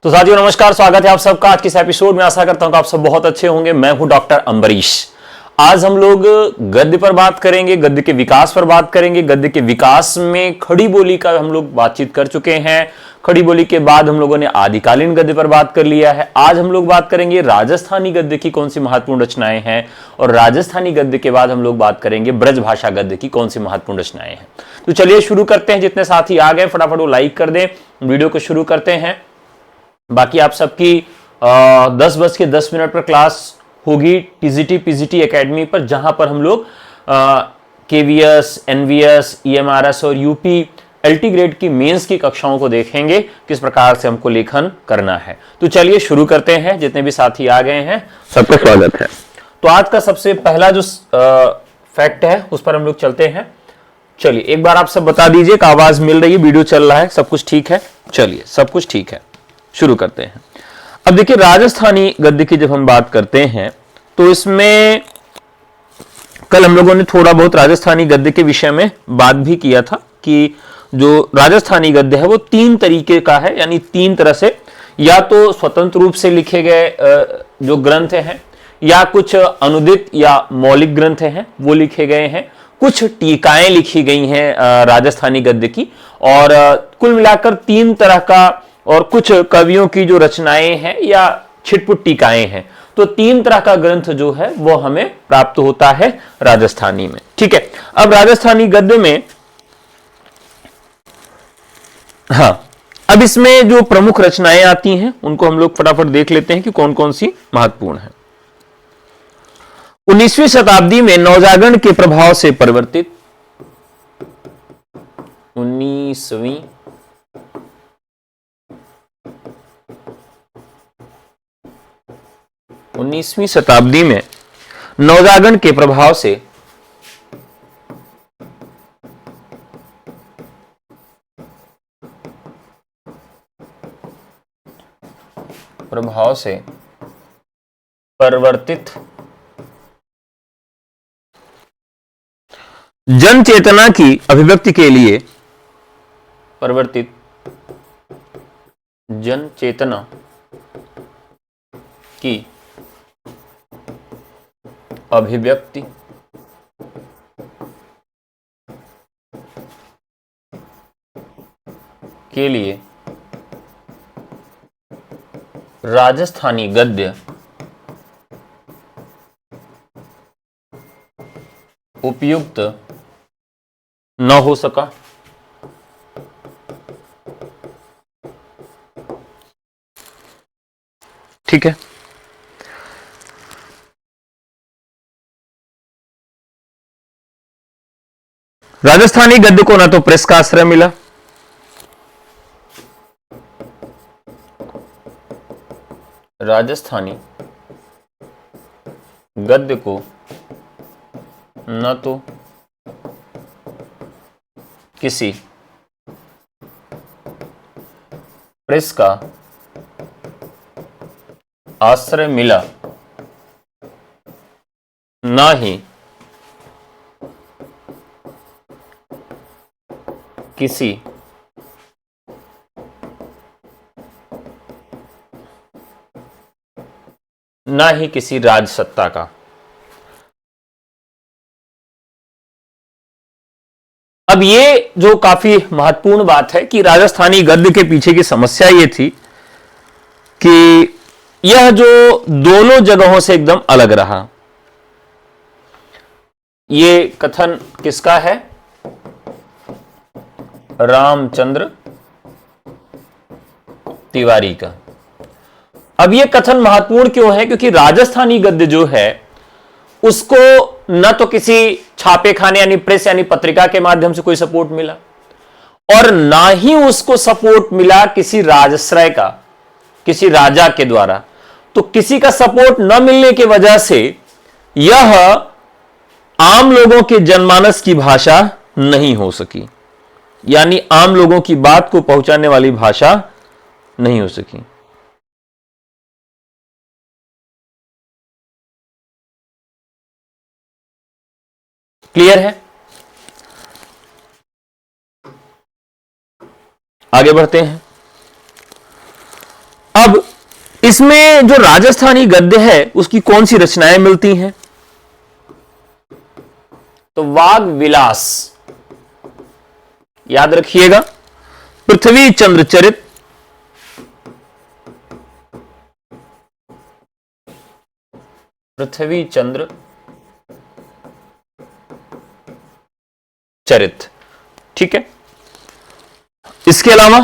तो साथियों नमस्कार, स्वागत है आप सबका आज के इस एपिसोड में। आशा करता हूं कि आप सब बहुत अच्छे होंगे। मैं हूं डॉक्टर अम्बरीश। आज हम लोग गद्य पर बात करेंगे, गद्य के विकास पर बात करेंगे। गद्य के विकास में खड़ी बोली का हम लोग बातचीत कर चुके हैं। खड़ी बोली के बाद हम लोगों ने आदिकालीन गद्य पर बात कर लिया है। आज हम लोग बात करेंगे राजस्थानी गद्य की कौन सी महत्वपूर्ण रचनाएं हैं, और राजस्थानी गद्य के बाद हम लोग बात करेंगे ब्रज भाषा गद्य की कौन सी महत्वपूर्ण रचनाएं हैं। तो चलिए शुरू करते हैं। जितने साथी आ गए फटाफट वो लाइक कर दें, वीडियो को शुरू करते हैं। बाकी आप सबकी 10:10 पर क्लास होगी टीजीटी पीजीटी एकेडमी पर, जहां पर हम लोग केवीएस, एनवीएस, ईएमआरएस और यूपी एलटी ग्रेड की मेंस की कक्षाओं को देखेंगे, किस प्रकार से हमको लेखन करना है। तो चलिए शुरू करते हैं। जितने भी साथी आ गए हैं सबका स्वागत है। तो आज का सबसे पहला जो फैक्ट है उस पर हम लोग चलते हैं। चलिए एक बार आप सब बता दीजिए कि आवाज मिल रही है, वीडियो चल रहा है, सब कुछ ठीक है। चलिए सब कुछ ठीक है, शुरू करते हैं। अब देखिए राजस्थानी गद्य की जब हम बात करते हैं तो इसमें कल हम लोगों ने थोड़ा बहुत राजस्थानी गद्य के विषय में बात भी किया था कि जो राजस्थानी गद्य है वो 3 तरीके का है, यानी 3 तरह से, या तो स्वतंत्र रूप से लिखे गए जो ग्रंथ हैं, या कुछ अनुदित या मौलिक ग्रंथ हैं वो लिखे गए हैं, कुछ टीकाएं लिखी गई हैं राजस्थानी गद्य की, और कुल मिलाकर 3 तरह का, और कुछ कवियों की जो रचनाएं हैं या छिटपुट टीकाएं हैं। तो 3 तरह का ग्रंथ जो है वो हमें प्राप्त होता है राजस्थानी में। ठीक है, अब राजस्थानी गद्य में अब इसमें जो प्रमुख रचनाएं आती हैं उनको हम लोग फटाफट देख लेते हैं कि कौन कौन सी महत्वपूर्ण है। 19वीं शताब्दी में नवजागरण के प्रभाव से परिवर्तित, 19वीं शताब्दी में नवजागरण के प्रभाव से परिवर्तित जन चेतना की अभिव्यक्ति के लिए, परिवर्तित जन चेतना की अभिव्यक्ति के लिए राजस्थानी गद्य उपयुक्त न हो सका। ठीक है, राजस्थानी गद्य को ना तो प्रेस का आश्रय मिला, राजस्थानी गद्य को न तो किसी प्रेस का आश्रय मिला, ना ही किसी राजसत्ता का। अब ये जो काफी महत्वपूर्ण बात है कि राजस्थानी गद्य के पीछे की समस्या ये थी कि यह जो दोनों जगहों से एकदम अलग रहा। ये कथन किसका है? रामचंद्र तिवारी का। अब ये कथन महत्वपूर्ण क्यों है? क्योंकि राजस्थानी गद्य जो है उसको न तो किसी छापे खाने यानी प्रेस यानी पत्रिका के माध्यम से कोई सपोर्ट मिला, और ना ही उसको सपोर्ट मिला किसी राजश्रय का, किसी राजा के द्वारा। तो किसी का सपोर्ट न मिलने की वजह से यह आम लोगों के जनमानस की भाषा नहीं हो सकी, यानी आम लोगों की बात को पहुंचाने वाली भाषा नहीं हो सकी। क्लियर है? आगे बढ़ते हैं। अब इसमें जो राजस्थानी गद्य है उसकी कौन सी रचनाएं मिलती हैं? तो वाग विलास याद रखिएगा, पृथ्वी चंद्र चरित, पृथ्वी चंद्र चरित, ठीक है। इसके अलावा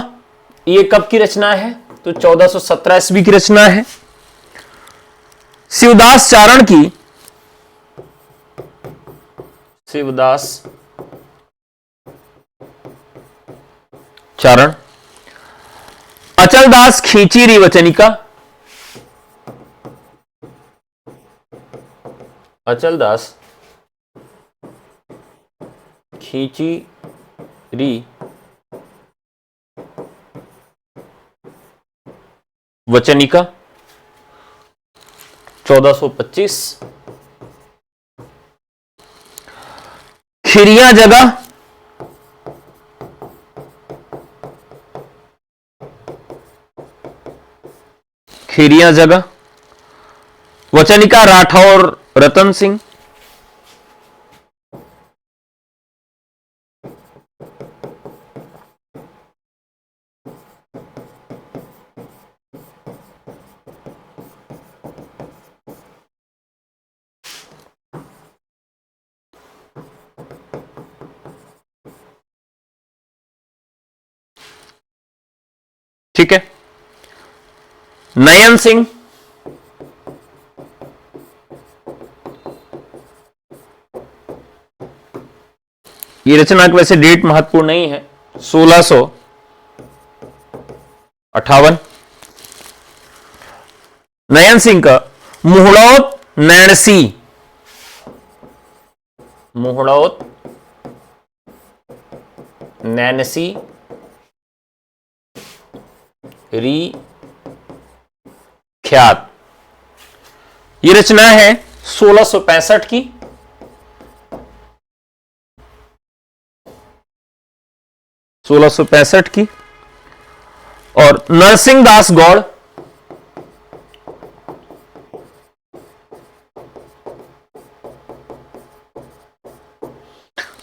ये कब की रचना है? तो 1417 ईस्वी की रचना है। शिवदास चारण की, शिवदास चारण, अचलदास खींचीरी वचनिका, अचलदास खींचीरी वचनिका 1425, खिरिया जगह, खिरिया जगह, वचनिका राठौर रतन सिंह, ठीक है। नयन सिंह, ये रचना की वैसे डेट महत्वपूर्ण नहीं है, 1658। नयन सिंह का मुहड़ौत नैणसी, मुहड़ौत नैनसी री ख्यात, ये रचना है 1665 की। की। और नरसिंह दास गौड़,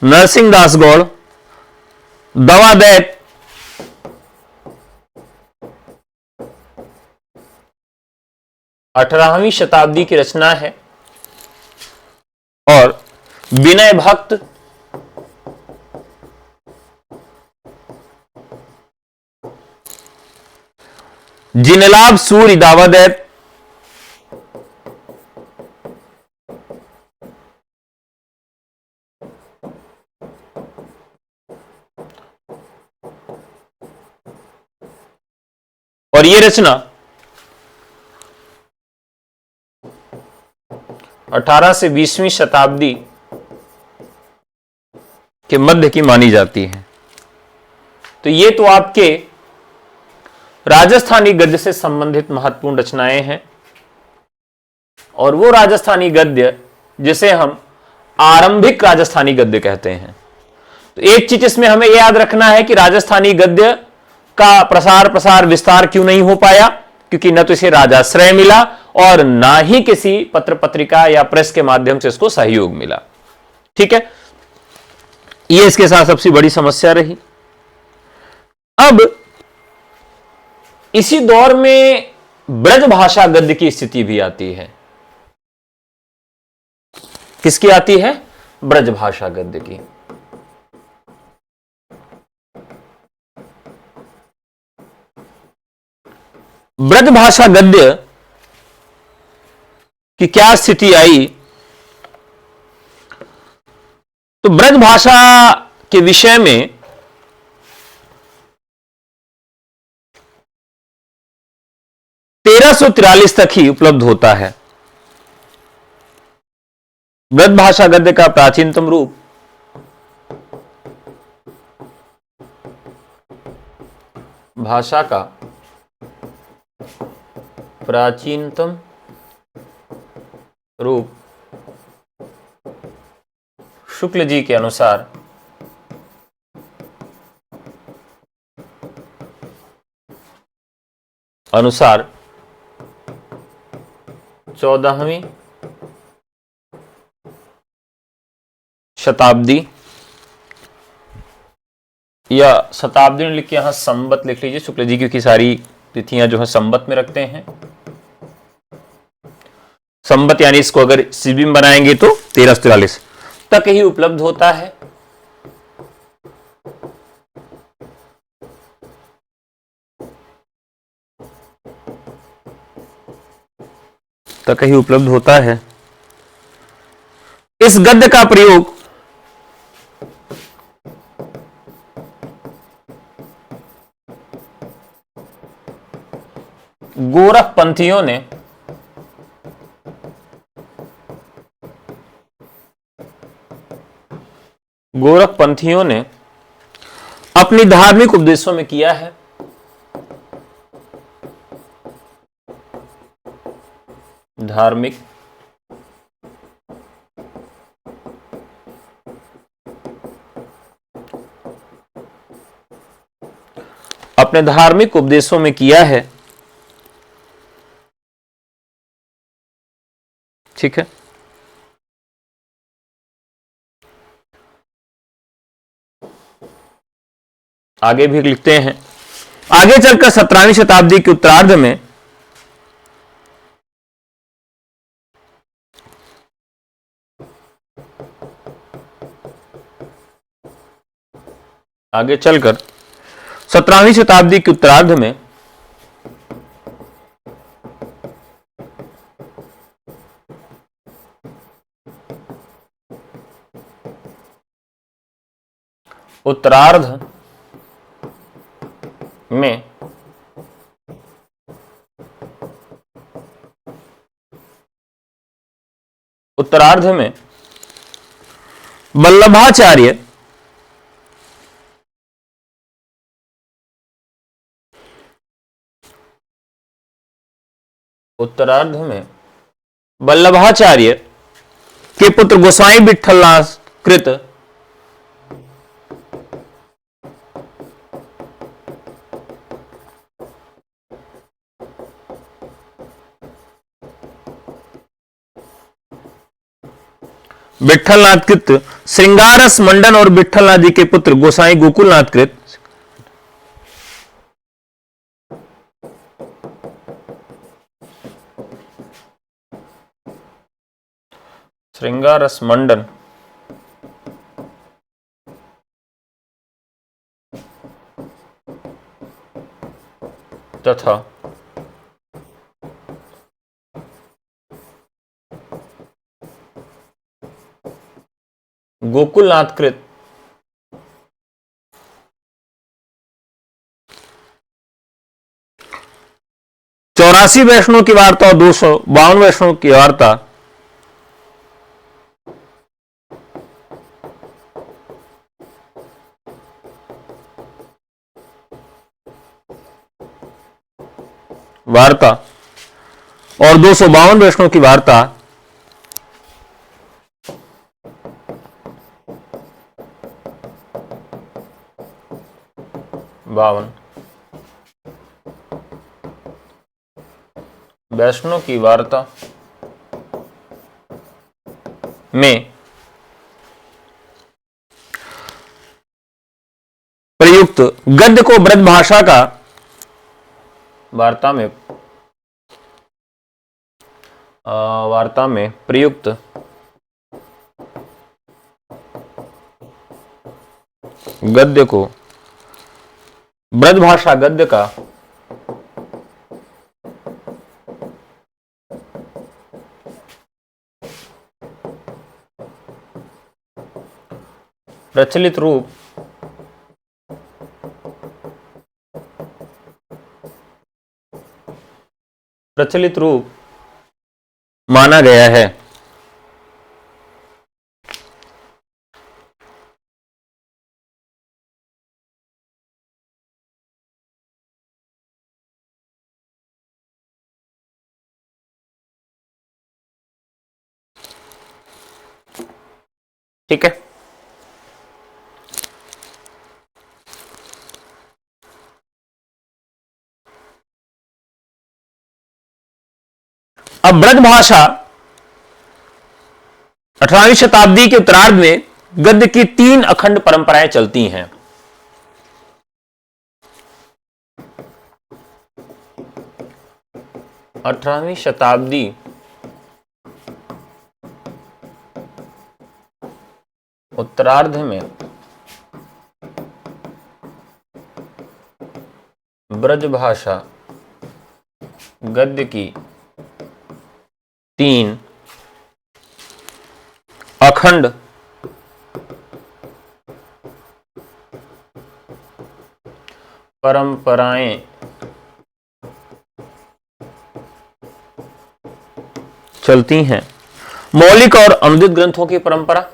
नरसिंह दास गौड़ दवा दैत, 18वीं शताब्दी की रचना है। और विनय भक्त, जिनलाभ सूर्य दावादैत, और यह रचना 18 से 20वीं शताब्दी के मध्य की मानी जाती है। तो ये तो आपके राजस्थानी गद्य से संबंधित महत्वपूर्ण रचनाएं हैं। और वो राजस्थानी गद्य जिसे हम आरंभिक राजस्थानी गद्य कहते हैं। तो एक चीज इसमें हमें याद रखना है कि राजस्थानी गद्य का प्रसार विस्तार क्यों नहीं हो पाया, क्योंकि न तो इसे राजाश्रय मिला और ना ही किसी पत्र पत्रिका या प्रेस के माध्यम से इसको सहयोग मिला। ठीक है, यह इसके साथ सबसे बड़ी समस्या रही। अब इसी दौर में ब्रज भाषा गद्य की स्थिति भी आती है। किसकी आती है? ब्रज भाषा गद्य की। ब्रज भाषा गद्य की क्या स्थिति आई? तो ब्रज भाषा के विषय में 1343 तक ही उपलब्ध होता है। ब्रज भाषा गद्य का प्राचीनतम रूप भाषा का प्राचीनतम रूप शुक्ल जी के अनुसार अनुसार 14वीं शताब्दी, या शताब्दी में लिख के यहां संवत लिख लीजिए शुक्ल जी, क्योंकि सारी तिथियां जो है संवत में रखते हैं। संवत यानी इसको अगर ईस्वी में बनाएंगे तो 1343 तक ही उपलब्ध होता है। तक ही उपलब्ध होता है। इस गद्य का प्रयोग गोरखपंथियों ने अपनी धार्मिक उपदेशों में किया है। धार्मिक अपने धार्मिक उपदेशों में किया है। ठीक है, आगे भी लिखते हैं। आगे चलकर 17वीं शताब्दी के उत्तरार्ध में आगे चलकर 17वीं शताब्दी के उत्तरार्ध में उत्तरार्ध में वल्लभाचार्य के पुत्र गोसाई विट्ठलनाथ कृत श्रृंगारस मंडन और विट्ठलनाथ जी के पुत्र गोसाई गोकुलनाथ कृत श्रृंगारस मंडन तथा गोकुलनाथ कृत 84 वैष्णव की वार्ता और 252 वैष्णव की वार्ता और 252 वैष्णव की वार्ता 52 वैष्णव की वार्ता में प्रयुक्त गद्य को ब्रज भाषा का वार्ता में प्रयुक्त गद्य को ब्रजभाषा गद्य का प्रचलित रूप माना गया है। ठीक है, अब ब्रजभाषा 18वीं शताब्दी के उत्तरार्ध में गद्य की 3 अखंड परंपराएं चलती हैं। अठारहवीं शताब्दी उत्तरार्ध में ब्रजभाषा गद्य की 3 अखंड परंपराएं चलती हैं। मौलिक और अनुदित ग्रंथों की परंपरा,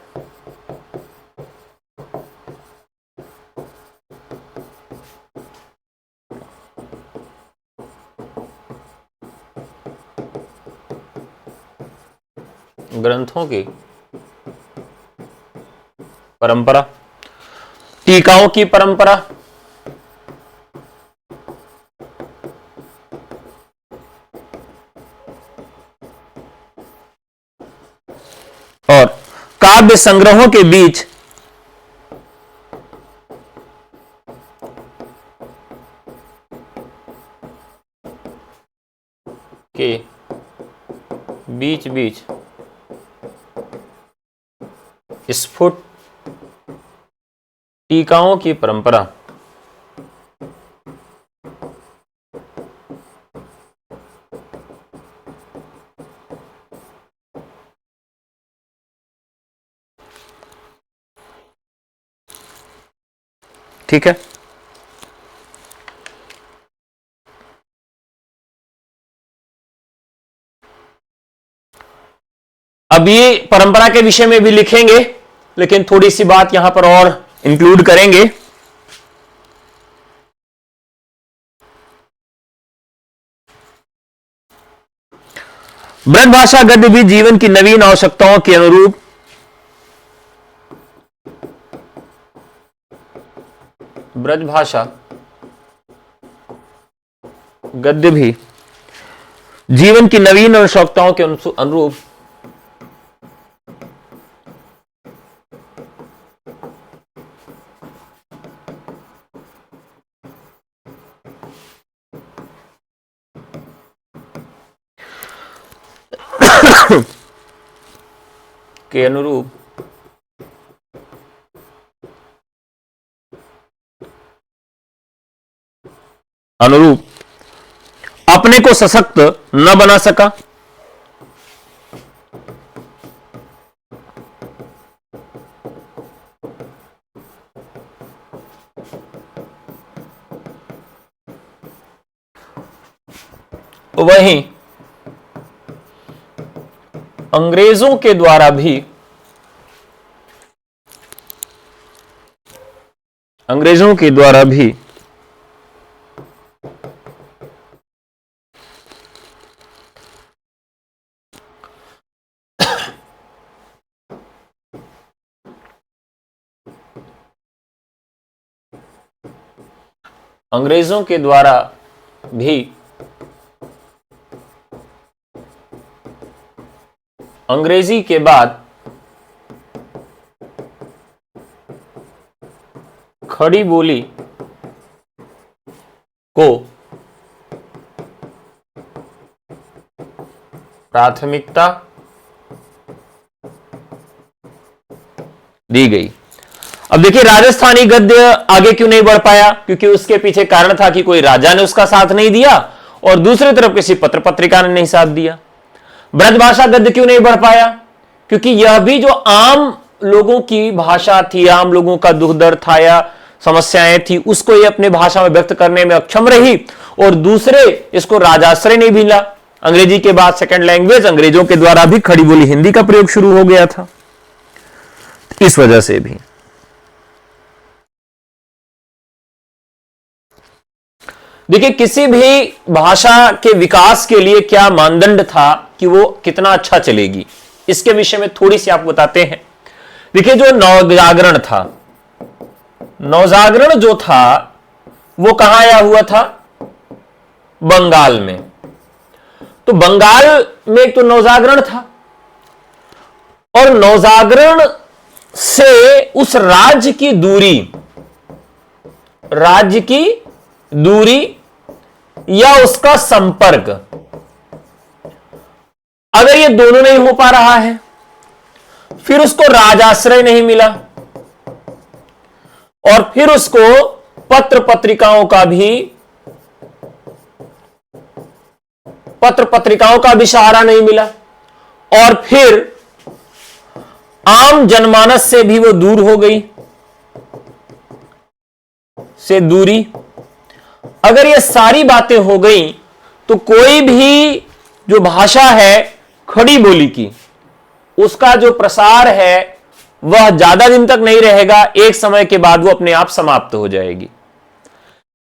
ग्रंथों की परंपरा, टीकाओं की परंपरा, और काव्य संग्रहों के बीच बीच बीच स्फुट टीकाओं की परंपरा। ठीक है, अब ये परंपरा के विषय में भी लिखेंगे, लेकिन थोड़ी सी बात यहां पर और इंक्लूड करेंगे। ब्रजभाषा गद्य भी जीवन की नवीन आवश्यकताओं के अनुरूप ब्रजभाषा गद्य भी जीवन की नवीन आवश्यकताओं के अनुरूप के अनुरूप अपने को सशक्त न बना सका, वहीं अंग्रेजों के द्वारा भी अंग्रेजी के बाद खड़ी बोली को प्राथमिकता दी गई। अब देखिए, राजस्थानी गद्य आगे क्यों नहीं बढ़ पाया? क्योंकि उसके पीछे कारण था कि कोई राजा ने उसका साथ नहीं दिया और दूसरी तरफ किसी पत्र पत्रिका ने नहीं साथ दिया। ब्रजभाषा गद्य क्यों नहीं बढ़ पाया? क्योंकि यह भी जो आम लोगों की भाषा थी, आम लोगों का दुख दर्द था या समस्याएं थी, उसको ये अपने भाषा में व्यक्त करने में अक्षम रही, और दूसरे इसको राजाश्रय नहीं मिला। अंग्रेजी के बाद सेकंड लैंग्वेज अंग्रेजों के द्वारा भी खड़ी बोली हिंदी का प्रयोग शुरू हो गया था, इस वजह से भी। देखिए, किसी भी भाषा के विकास के लिए क्या मानदंड था कि वो कितना अच्छा चलेगी, इसके विषय में थोड़ी सी आपको बताते हैं। देखिए, जो नवजागरण था, नवजागरण जो था वो कहां आया हुआ था? बंगाल में। तो बंगाल में एक तो नौजागरण था, और नौजागरण से उस राज्य की दूरी या उसका संपर्क, अगर ये दोनों नहीं हो पा रहा है, फिर उसको राजाश्रय नहीं मिला, और फिर उसको पत्र पत्रिकाओं का भी सहारा नहीं मिला, और फिर आम जनमानस से भी वो दूर हो गई, से दूरी। अगर ये सारी बातें हो गई तो कोई भी जो भाषा है खड़ी बोली की, उसका जो प्रसार है वह ज्यादा दिन तक नहीं रहेगा, एक समय के बाद वो अपने आप समाप्त हो जाएगी।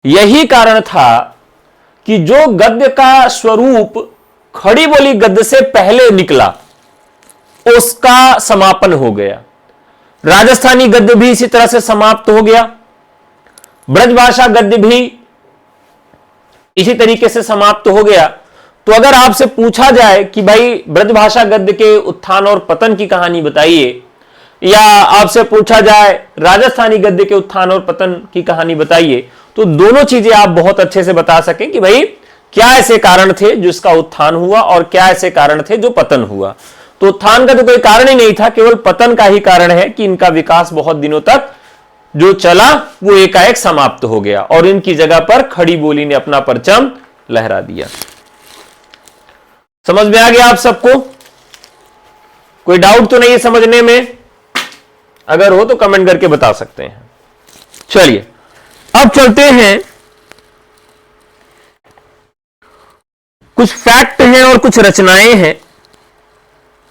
यही कारण था कि जो गद्य का स्वरूप खड़ी बोली गद्य से पहले निकला, उसका समापन हो गया। राजस्थानी गद्य भी इसी तरह से समाप्त हो गया, ब्रजभाषा गद्य भी इसी तरीके से समाप्त हो गया। तो अगर आपसे पूछा जाए कि भाई ब्रजभाषा गद्य के उत्थान और पतन की कहानी बताइए, या आपसे पूछा जाए राजस्थानी गद्य के उत्थान और पतन की कहानी बताइए, तो दोनों चीजें आप बहुत अच्छे से बता सकें कि भाई क्या ऐसे कारण थे जिसका उत्थान हुआ और क्या ऐसे कारण थे जो पतन हुआ। तो उत्थान का तो कोई कारण ही नहीं था, केवल पतन का ही कारण है कि इनका विकास बहुत दिनों तक जो चला वो एकाएक समाप्त हो गया, और इनकी जगह पर खड़ी बोली ने अपना परचम लहरा दिया। समझ में आ गया आप सबको? कोई डाउट तो नहीं है समझने में? अगर हो तो कमेंट करके बता सकते हैं। चलिए अब चलते हैं, कुछ फैक्ट हैं और कुछ रचनाएं हैं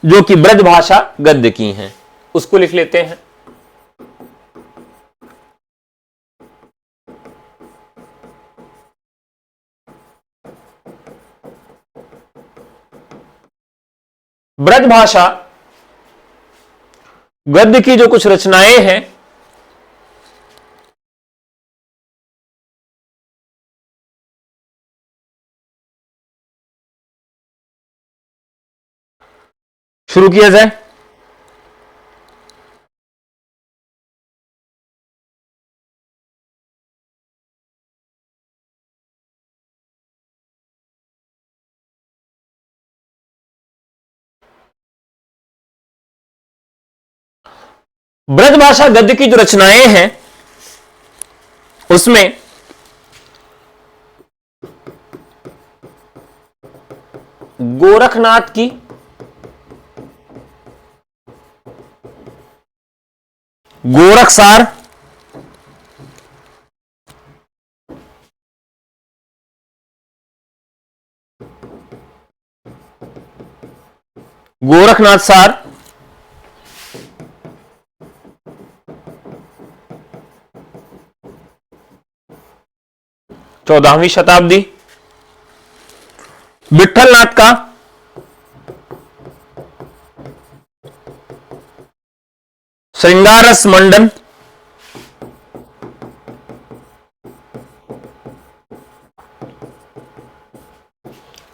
जो कि ब्रजभाषा गद्य की हैं, उसको लिख लेते हैं। ब्रजभाषा गद्य की जो कुछ रचनाएं हैं, शुरू किया जाए। ब्रजभाषा गद्य की जो रचनाएं हैं उसमें गोरखनाथ की, गोरखसार, गोरखनाथ सार, चौदहवीं शताब्दी, विठलनाथ का श्रृंगार रस मंडन,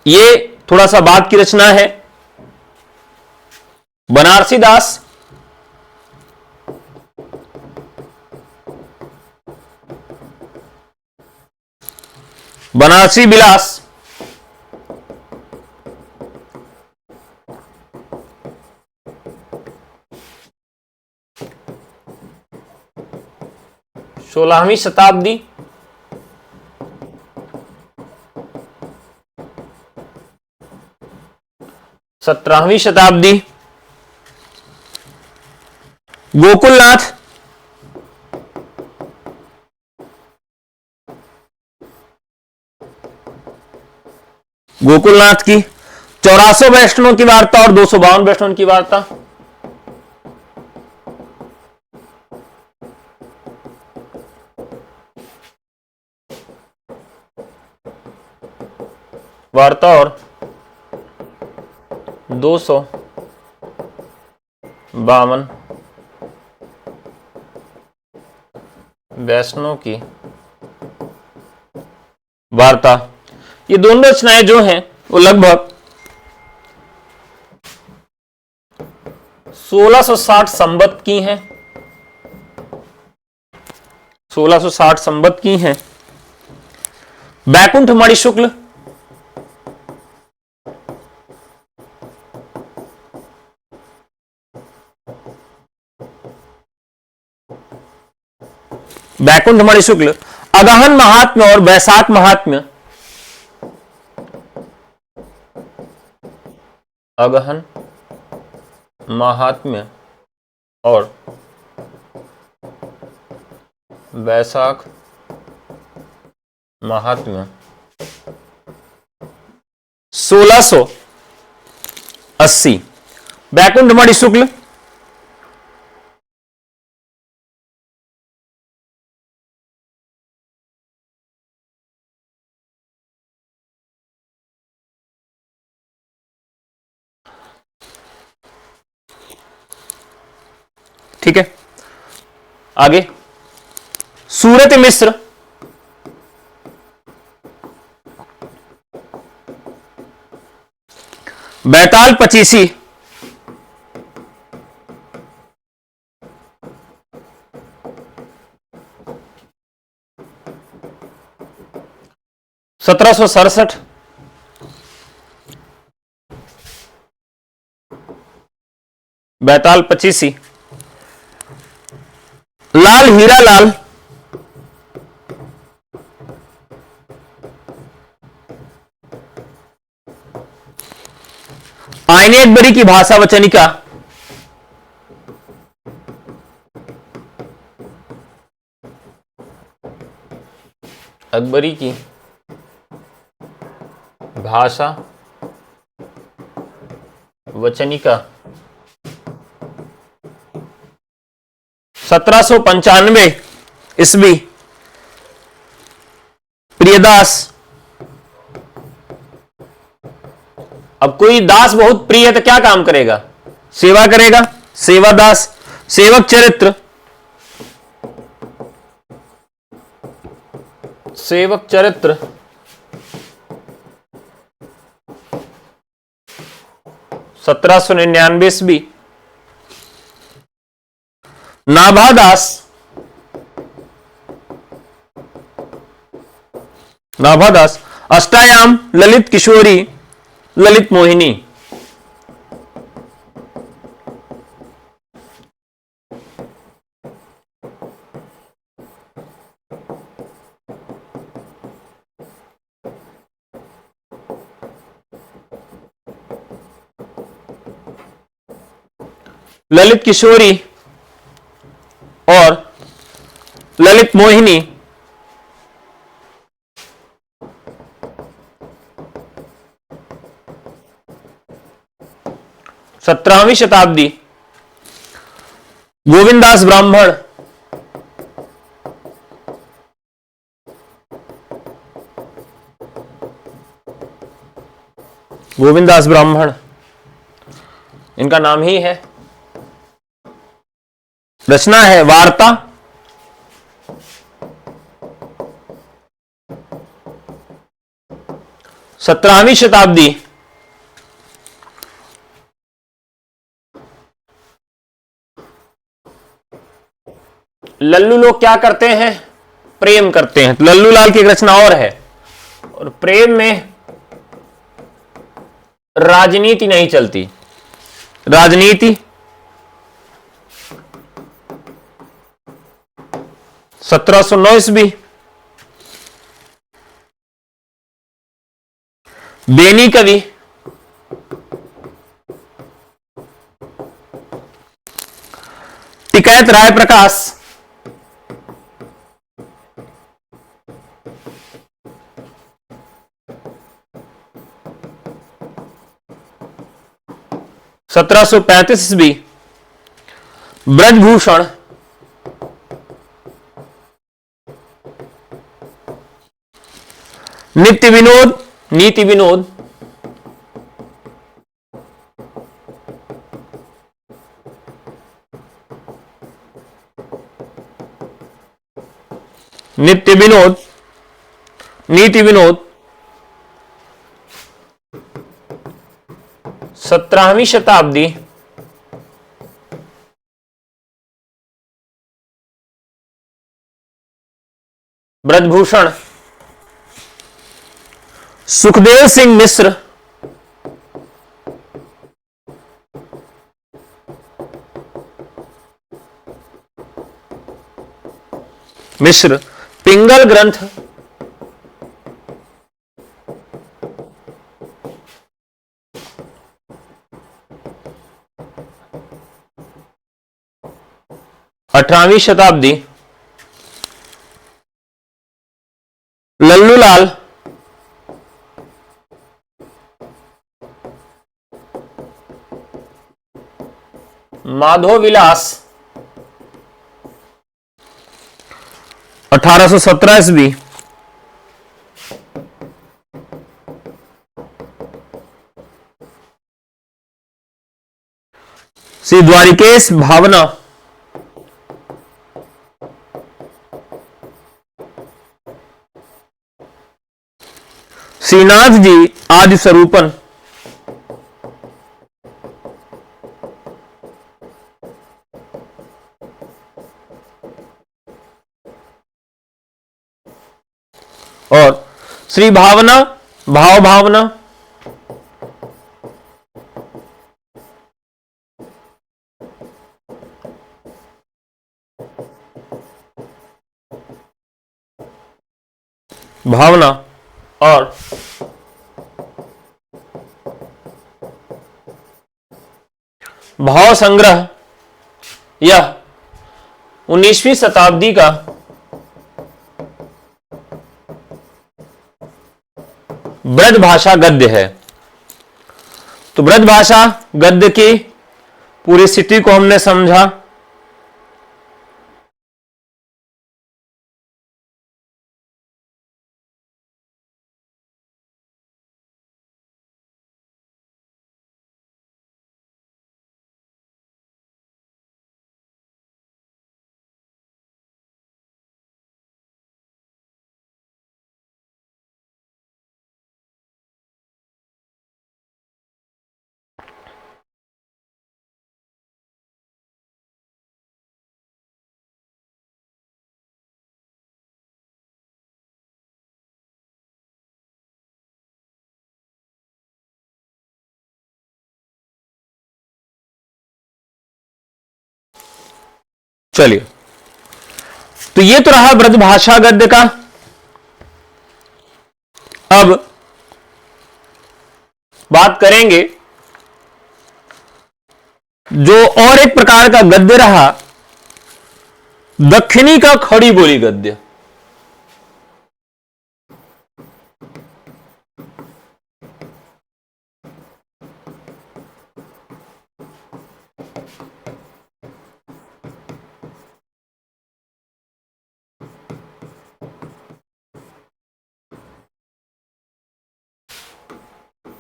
ये थोड़ा सा बाद की रचना है। बनारसी दास, बनारसी विलास, सोलहवीं शताब्दी, सत्रहवीं शताब्दी, गोकुलनाथ, गोकुलनाथ की 84 वैष्णवों की वार्ता और 252 वैष्णवों की वार्ता, और 252 वैष्णव की वार्ता, ये दोनों रचनाएं जो हैं वो लगभग 1660 संबत की हैं, 1660 संबत की हैं। बैकुंठ मणि शुक्ल बैकुंठ मणि शुक्ल अगहन महात्म्य और बैसाख महात्म्य, अगहन महात्म्य और बैसाख महात्म्य 1680। बैकुंठ मणि शुक्ल ठीक है। आगे सूरत मिश्र बैताल पचीसी, सत्रह सौ सड़सठ, बैताल पचीसी। लाल हीरा लाल आईने अकबरी की भाषा वचनिका, अकबरी की भाषा वचनिका 1795 ईस्वी। प्रियदास, अब कोई दास बहुत प्रिय है तो क्या काम करेगा? सेवा करेगा, सेवादास। सेवक चरित्र, सेवक चरित्र 1799 ईस्वी। नाभादास, नाभादास अष्टायाम ललित किशोरी ललित मोहिनी, ललित किशोरी और ललित मोहिनी 17वीं शताब्दी। गोविंदास ब्राह्मण, गोविंदास ब्राह्मण इनका नाम ही है। रचना है वार्ता, सत्रहवीं शताब्दी। लल्लू लोग क्या करते हैं? प्रेम करते हैं। लल्लू लाल की एक रचना और है, और प्रेम में राजनीति नहीं चलती। राजनीति 1709 ईस्वी। बेनी कवि, टिकैत राय प्रकाश, सत्रह सौ 35 ईस्वी। ब्रजभूषण, नित्य विनोद, नीति विनोद, नित्य विनोद, नीति विनोद 17वीं शताब्दी। ब्रजभूषण, सुखदेव सिंह मिश्र, पिंगल ग्रंथ, अठारहवीं शताब्दी, लल्लूलाल, माधव विलास, 1817 ईस्वी, श्री द्वारिकेश भावना, श्रीनाथ जी आदि स्वरूपन, और श्री भावना, भाव भावना, भावना और भाव संग्रह, यह 19वीं शताब्दी का ब्रजभाषा गद्य है। तो ब्रजभाषा गद्य की पूरी स्थिति को हमने समझा। चलिए, तो ये तो रहा ब्रजभाषा गद्य का। अब बात करेंगे जो और एक प्रकार का गद्य रहा, दक्षिणी का खड़ी बोली गद्य।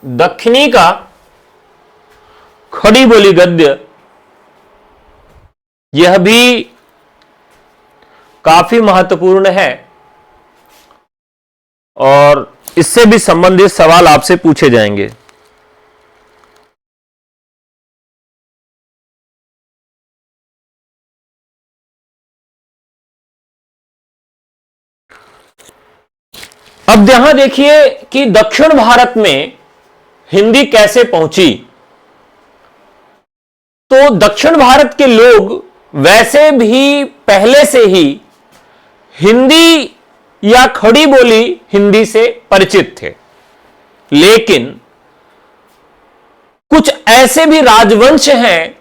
दक्षिणी का खड़ी बोली गद्य, यह भी काफी महत्वपूर्ण है और इससे भी संबंधित सवाल आपसे पूछे जाएंगे। अब यहां देखिए कि दक्षिण भारत में हिंदी कैसे पहुंची। तो दक्षिण भारत के लोग वैसे भी पहले से ही हिंदी या खड़ी बोली हिंदी से परिचित थे, लेकिन कुछ ऐसे भी राजवंश हैं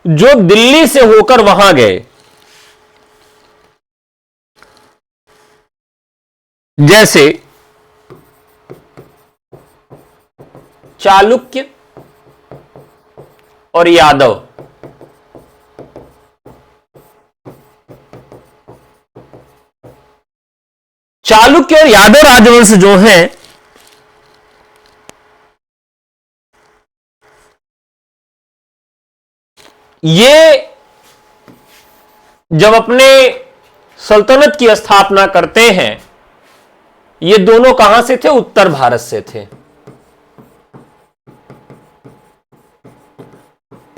जो दिल्ली से होकर वहां गए, जैसे चालुक्य और यादव। चालुक्य और यादव राजवंश जो हैं, ये जब अपने सल्तनत की स्थापना करते हैं, ये दोनों कहां से थे? उत्तर भारत से थे।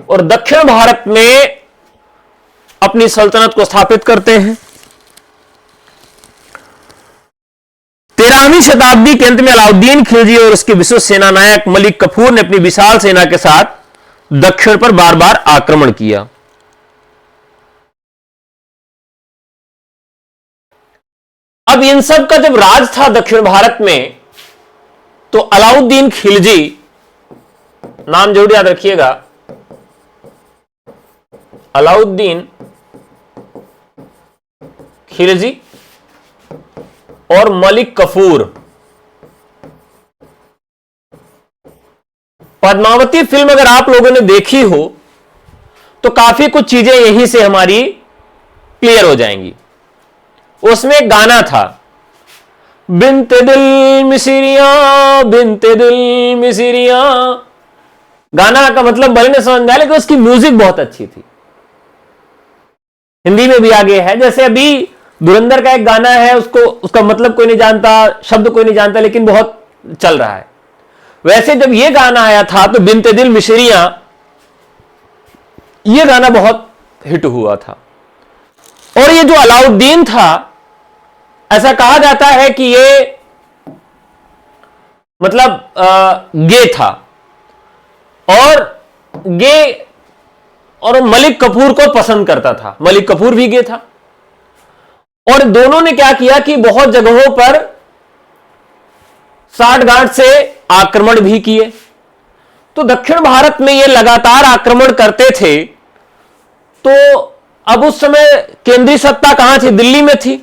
और दक्षिण भारत में अपनी सल्तनत को स्थापित करते हैं। 17वीं शताब्दी के अंत में अलाउद्दीन खिलजी और उसके विश्व सेना नायक मलिक कफूर ने अपनी विशाल सेना के साथ दक्षिण पर बार बार आक्रमण किया। अब इन सब का जब राज था दक्षिण भारत में, तो अलाउद्दीन खिलजी, नाम जरूर याद रखिएगा, अलाउद्दीन खिलजी और मलिक कफूर। पद्मावती फिल्म अगर आप लोगों ने देखी हो तो काफी कुछ चीजें यहीं से हमारी क्लियर हो जाएंगी। उसमें एक गाना था, बिनते दिल मिसरियां, बिनते दिल मिसरियां। गाना का मतलब भले नहीं समझ में आया, लेकिन उसकी म्यूजिक बहुत अच्छी थी। हिंदी में भी आगे है, जैसे अभी धुरंधर का एक गाना है, उसका मतलब कोई नहीं जानता, शब्द कोई नहीं जानता, लेकिन बहुत चल रहा है। वैसे जब ये गाना आया था तो बिनते दिल मिसरियां, ये गाना बहुत हिट हुआ था। और ये जो अलाउद्दीन था, ऐसा कहा जाता है कि ये मतलब गे था, और गे और मलिक कफूर को पसंद करता था। मलिक कफूर भी गे था, और दोनों ने क्या किया कि बहुत जगहों पर साठगांठ से आक्रमण भी किए। तो दक्षिण भारत में ये लगातार आक्रमण करते थे। तो अब उस समय केंद्रीय सत्ता कहां थी? दिल्ली में थी।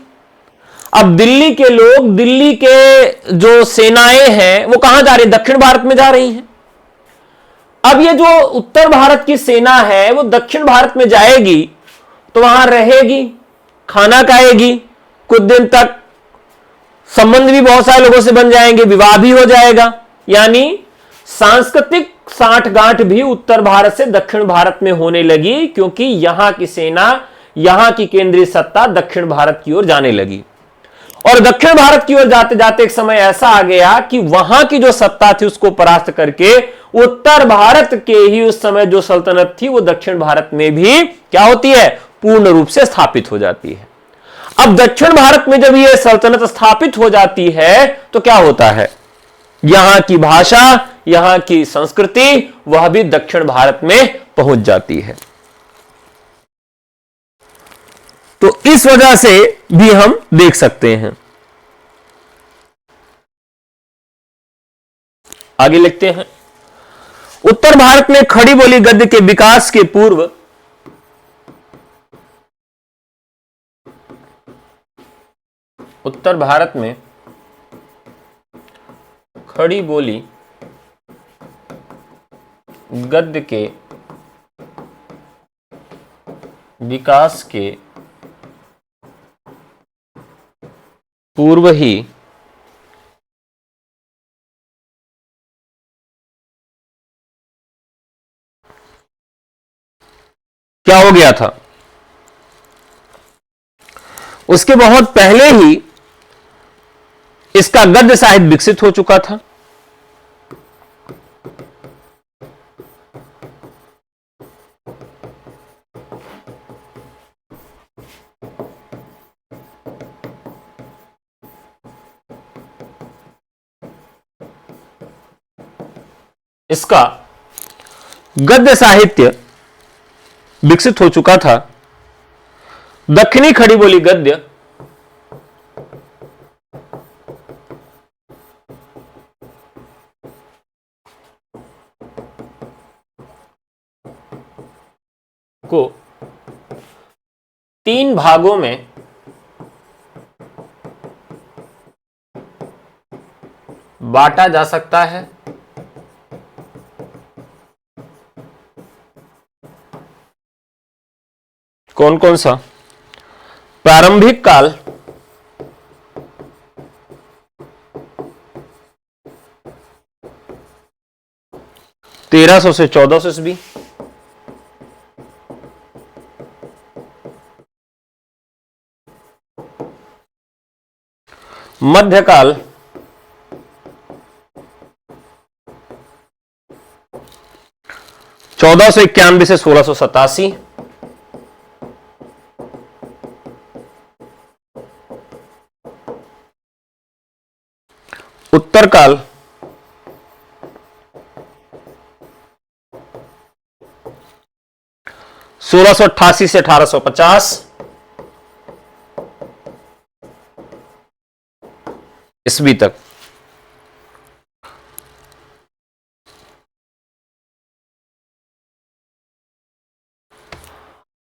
अब दिल्ली के लोग, दिल्ली के जो सेनाएं हैं, वो कहां जा रही? दक्षिण भारत में जा रही हैं। अब ये जो उत्तर भारत की सेना है वो दक्षिण भारत में जाएगी, तो वहां रहेगी, खाना खाएगी, कुछ दिन तक संबंध भी बहुत सारे लोगों से बन जाएंगे, विवाह भी हो जाएगा। यानी सांस्कृतिक साठगांठ भी उत्तर भारत से दक्षिण भारत में होने लगी, क्योंकि यहां की सेना, यहां की केंद्रीय सत्ता दक्षिण भारत की ओर जाने लगी। और दक्षिण भारत की ओर जाते जाते एक समय ऐसा आ गया कि वहां की जो सत्ता थी उसको परास्त करके उत्तर भारत के ही उस समय जो सल्तनत थी वो दक्षिण भारत में भी क्या होती है? पूर्ण रूप से स्थापित हो जाती है। अब दक्षिण भारत में जब यह सल्तनत स्थापित हो जाती है तो क्या होता है? यहां की भाषा, यहां की संस्कृति, वह भी दक्षिण भारत में पहुंच जाती है। तो इस वजह से भी हम देख सकते हैं। आगे लिखते हैं, उत्तर भारत में खड़ी बोली गद्य के विकास के पूर्व उत्तर भारत में खड़ी बोली गद्य के विकास के पूर्व ही क्या हो गया था? उसके बहुत पहले ही इसका गद्य साहित्य विकसित हो चुका था। इसका गद्य साहित्य विकसित हो चुका था। दक्षिणी खड़ी बोली गद्य को 3 भागों में बांटा जा सकता है। कौन कौन सा? प्रारंभिक काल, तेरह सौ से 1400 ईस्वी, मध्यकाल 1491 से 1687, उत्तरकाल सोलह सौ 88 से 1850 ईस्वी तक।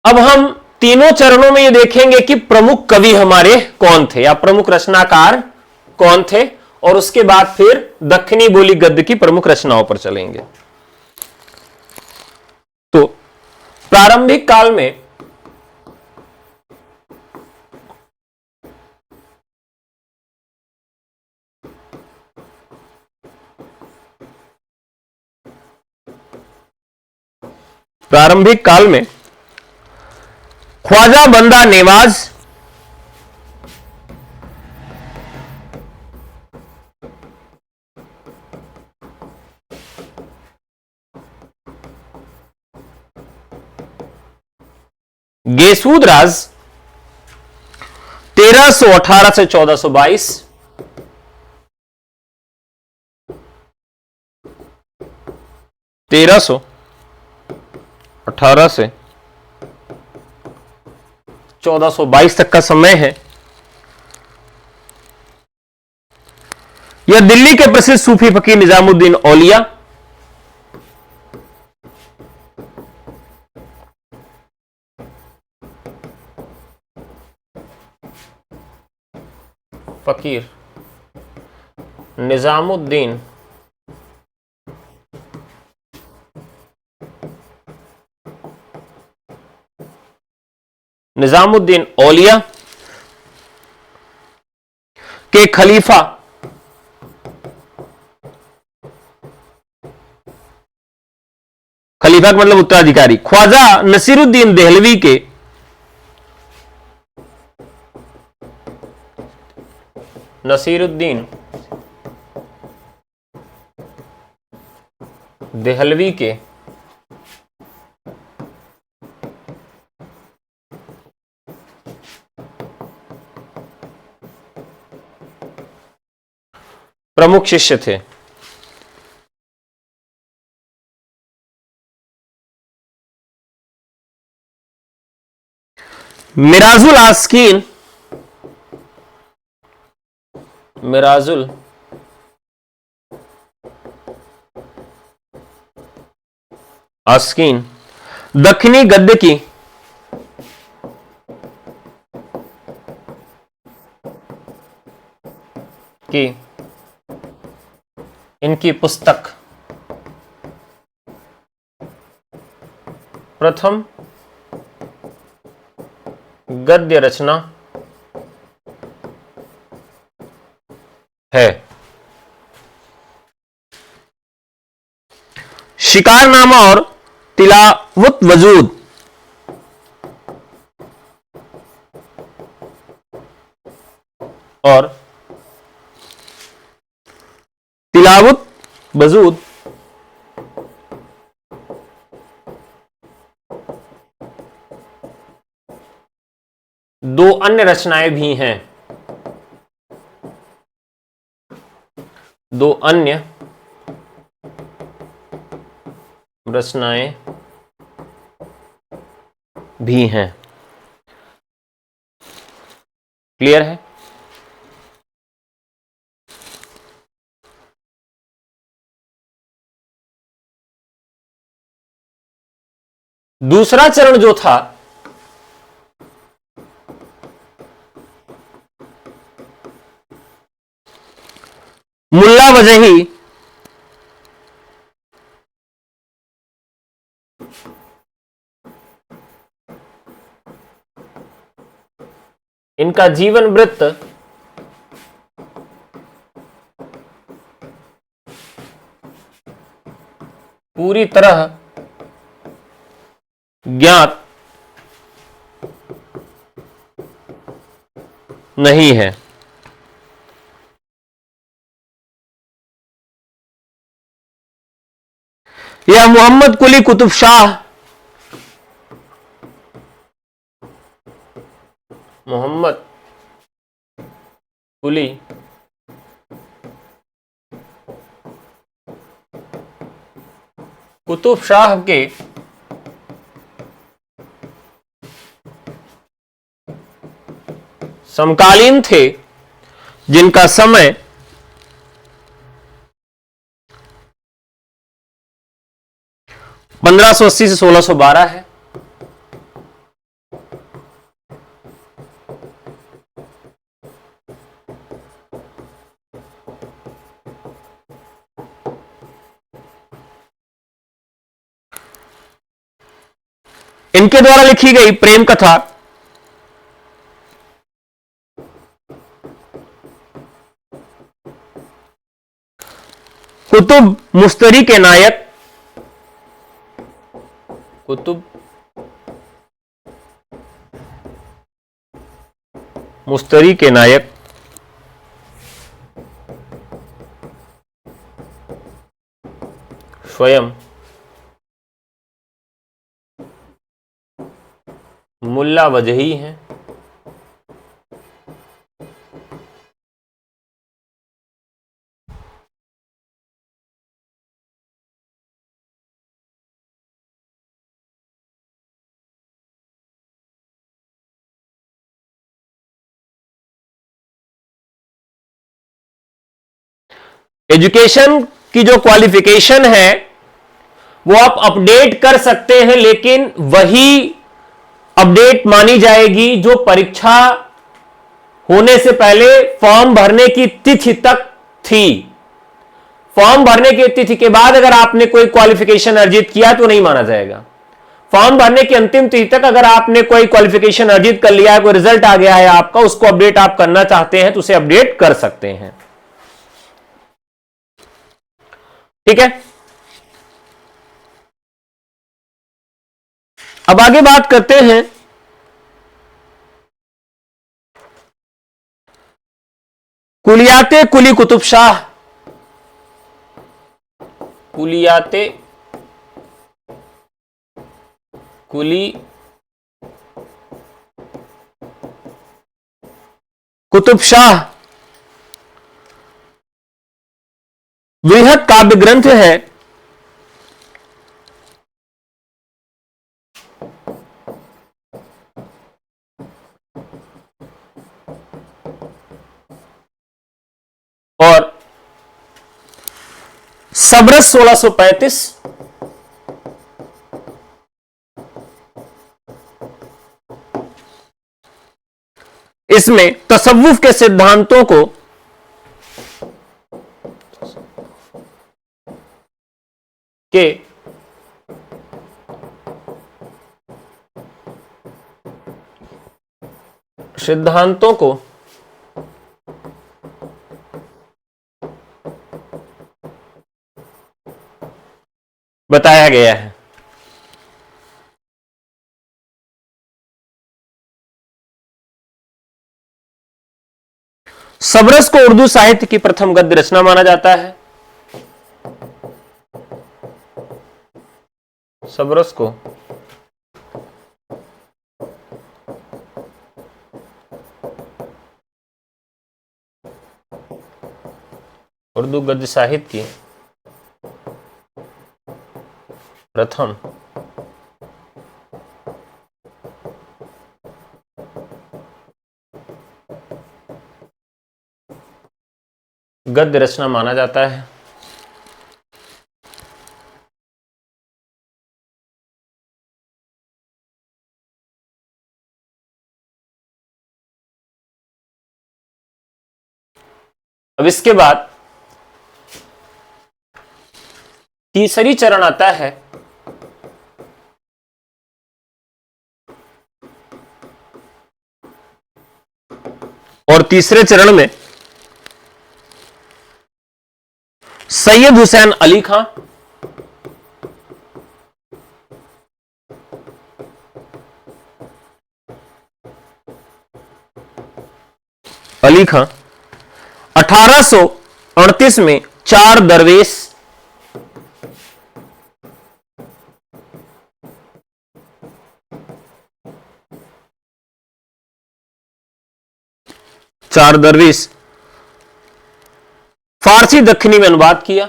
अब हम तीनों चरणों में ये देखेंगे कि प्रमुख कवि हमारे कौन थे या प्रमुख रचनाकार कौन थे, और उसके बाद फिर दक्षिणी बोली गद्य की प्रमुख रचनाओं पर चलेंगे। तो प्रारंभिक काल में ख्वाजा बंदा नेवाज, गेसूद राज 1318 से 1422, तेरह सौ 18 से 1422 तक का समय है। यह दिल्ली के प्रसिद्ध सूफी फकीर निजामुद्दीन औलिया, फकीर निजामुद्दीन औलिया के खलीफा का मतलब उत्तराधिकारी ख्वाजा नसीरुद्दीन देहलवी के प्रमुख शिष्य थे। मिराजुल आस्कीन दक्षिणी गद्य की इनकी पुस्तक प्रथम गद्य रचना है। शिकारनामा और तिलावत वजूद दो अन्य रचनाएं भी हैं। दो अन्य रचनाएं भी हैं। क्लियर है? दूसरा चरण जो था मुल्ला वजही इनका जीवन वृत्त पूरी तरह ज्ञात नहीं है। यह मोहम्मद कुली कुतुब शाह कुतुब शाह के समकालीन थे, जिनका समय 1580 से 1612 है। इनके द्वारा लिखी गई प्रेम कथा कुतुब मुस्तरी के नायक, कुतुब मुस्तरी के नायक स्वयं मुल्ला वजही हैं। एजुकेशन की जो क्वालिफिकेशन है वो आप अपडेट कर सकते हैं, लेकिन वही अपडेट मानी जाएगी जो परीक्षा होने से पहले फॉर्म भरने की तिथि तक थी। फॉर्म भरने की तिथि के बाद अगर आपने कोई क्वालिफिकेशन अर्जित किया तो नहीं माना जाएगा। फॉर्म भरने की अंतिम तिथि तक अगर आपने कोई क्वालिफिकेशन अर्जित कर लिया है, कोई रिजल्ट आ गया है आपका, उसको अपडेट आप करना चाहते हैं तो उसे अपडेट कर सकते हैं। ठीक है, अब आगे बात करते हैं कुलियाते कुली कुतुब शाह। कुलियाते कुली कुतुब शाह वृहत काव्य ग्रंथ है और सबरस 1635 इसमें तसव्वुफ के सिद्धांतों को के सिद्धांतों को बताया गया है। सबरस को उर्दू साहित्य की प्रथम गद्य रचना माना जाता है। सबरस को उर्दू गद्य साहित्य की प्रथम गद्य रचना माना जाता है। अब इसके बाद तीसरी चरण आता है और तीसरे चरण में सैयद हुसैन अली खां, अली खां 1838 में चार दरवेश, फारसी दक्खनी में अनुवाद किया।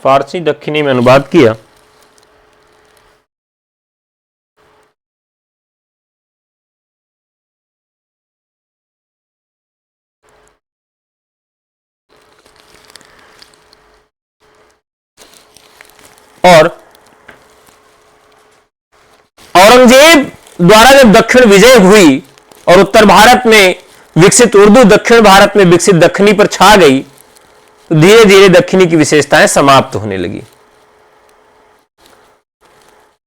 फारसी दक्षिणी में अनुवाद किया। और औरंगजेब द्वारा जब दक्षिण विजय हुई और उत्तर भारत में विकसित उर्दू दक्षिण भारत में विकसित दक्षिणी पर छा गई, तो धीरे धीरे दक्षिणी की विशेषताएं समाप्त होने लगी।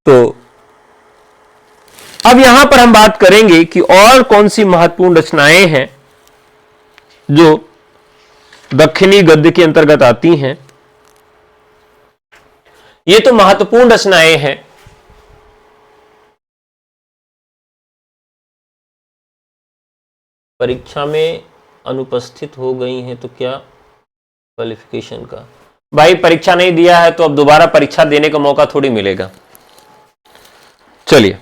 तो अब यहां पर हम बात करेंगे कि और कौन सी महत्वपूर्ण रचनाएं हैं जो दक्षिणी गद्य के अंतर्गत आती हैं। ये तो महत्वपूर्ण रचनाएं हैं। परीक्षा में अनुपस्थित हो गई हैं तो क्या क्वालिफिकेशन का? भाई परीक्षा नहीं दिया है तो अब दोबारा परीक्षा देने का मौका थोड़ी मिलेगा। चलिए,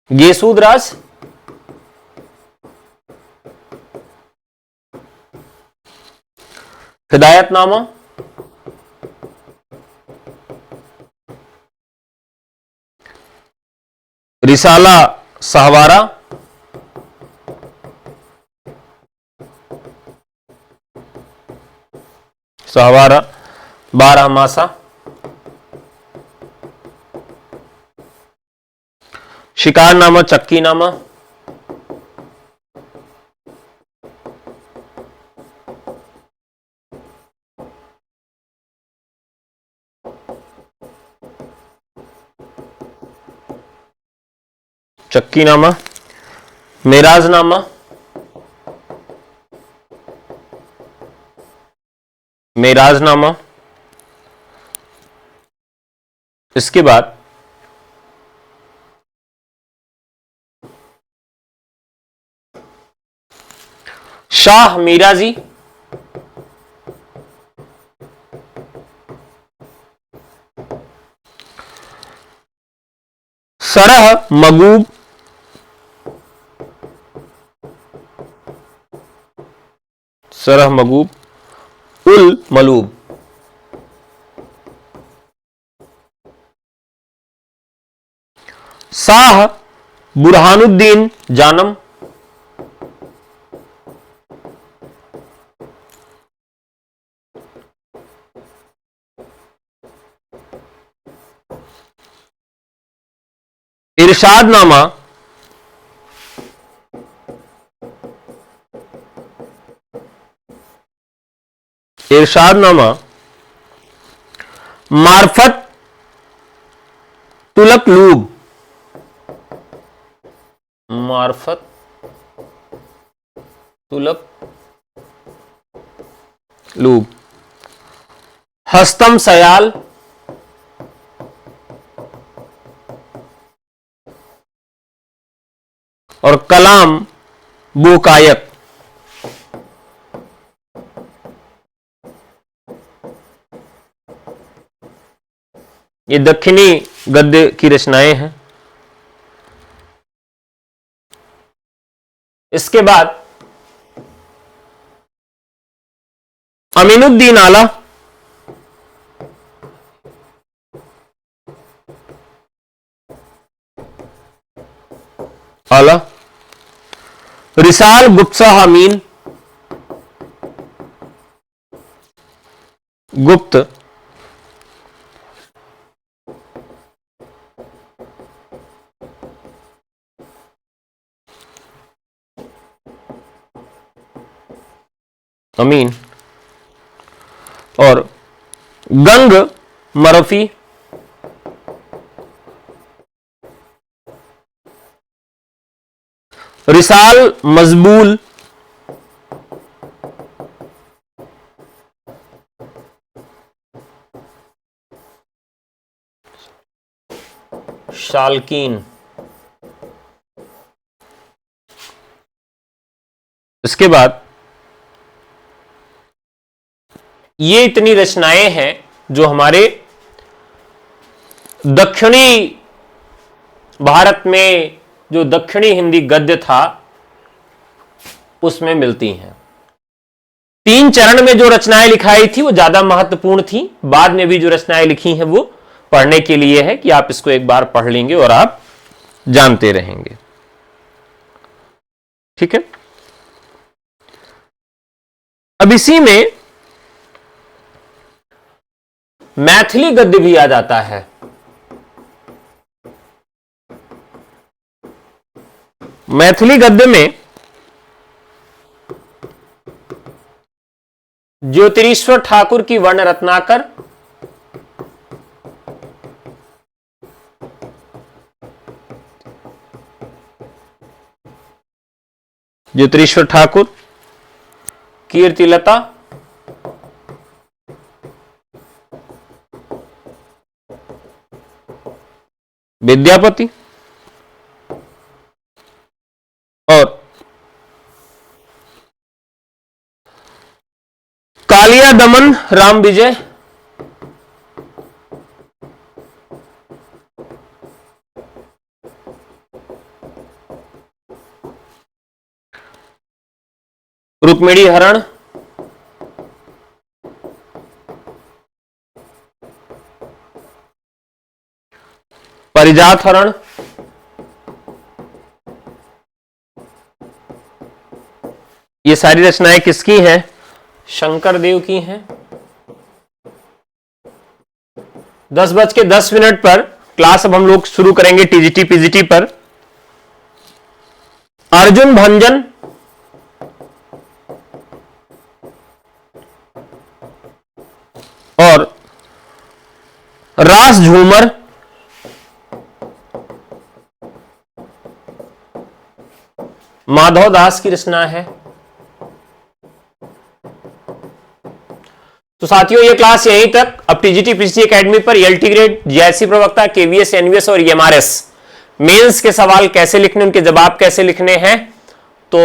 गेसूदराज, हिदायतनामा, रिसाला सहवारा, सहवारा, बारहमासा, शिकारनामा, चक्कीनामा, चक्कीनामा, मेराजनामा, मेराजनामा। इसके बाद शाह मीराजी, सरह मगूब, सरह मगूब, उल मलूब। शाह बुरहानुद्दीन जानम, इरशादनामा, इरशादनामा, मार्फत तुलक लूब, मार्फत तुलक लूब, हस्तम सयाल, और कलाम बुकायक। ये दक्षिणी गद्य की रचनाएं हैं। इसके बाद अमीनुद्दीन आला, आला, रिसाल गुप्तशाह अमीन, गुप्त, अमीन, और गंग मरफी, रिसाल मजबूल, शालकीन। इसके बाद ये इतनी रचनाएं हैं जो हमारे दक्षिणी भारत में जो दक्षिणी हिंदी गद्य था उसमें मिलती हैं। 3 चरण में जो रचनाएं लिखाई थी वो ज्यादा महत्वपूर्ण थी, बाद में भी जो रचनाएं लिखी हैं वो पढ़ने के लिए है कि आप इसको एक बार पढ़ लेंगे और आप जानते रहेंगे। ठीक है, अब इसी में मैथिली गद्य भी आ जाता है। मैथिली गद्य में ज्योतिरीश्वर ठाकुर की वर्ण रत्नाकर, ज्योतिरीश्वर ठाकुर, कीर्तिलता, विद्यापति और कालिया दमन राम विजय, रुक्मिणी हरण, परिजात हरण, ये सारी रचनाएं किसकी हैं? शंकरदेव की हैं। 10:10 पर क्लास अब हम लोग शुरू करेंगे टीजीटी पीजीटी पर। अर्जुन भंजन, और रास झूमर, माधव दास की रचना है। तो साथियों ये क्लास यहीं तक। अब टीजीटी पीजीटी एकेडमी पर एलटी ग्रेड, जीआईसी प्रवक्ता, केवीएस, एनवीएस और ईएमआरएस मेंस के सवाल कैसे लिखने, उनके जवाब कैसे लिखने हैं, तो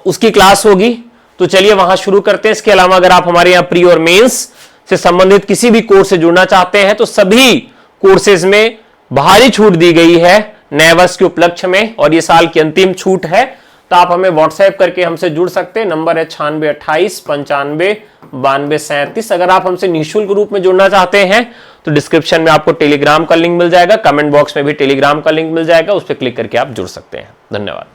उसकी क्लास होगी। तो चलिए वहां शुरू करते हैं। इसके अलावा अगर आप हमारे यहाँ प्री और मेंस से संबंधित किसी भी कोर्स से जुड़ना चाहते हैं तो सभी कोर्सेज में भारी छूट दी गई है नए वर्ष के उपलक्ष्य में, और ये साल की अंतिम छूट है। तो आप हमें व्हाट्सएप करके हमसे जुड़ सकते हैं। नंबर है 9628959237। अगर आप हमसे निःशुल्क रूप में जुड़ना चाहते हैं तो डिस्क्रिप्शन में आपको टेलीग्राम का लिंक मिल जाएगा, कमेंट बॉक्स में भी टेलीग्राम का लिंक मिल जाएगा, उस पर क्लिक करके आप जुड़ सकते हैं। धन्यवाद।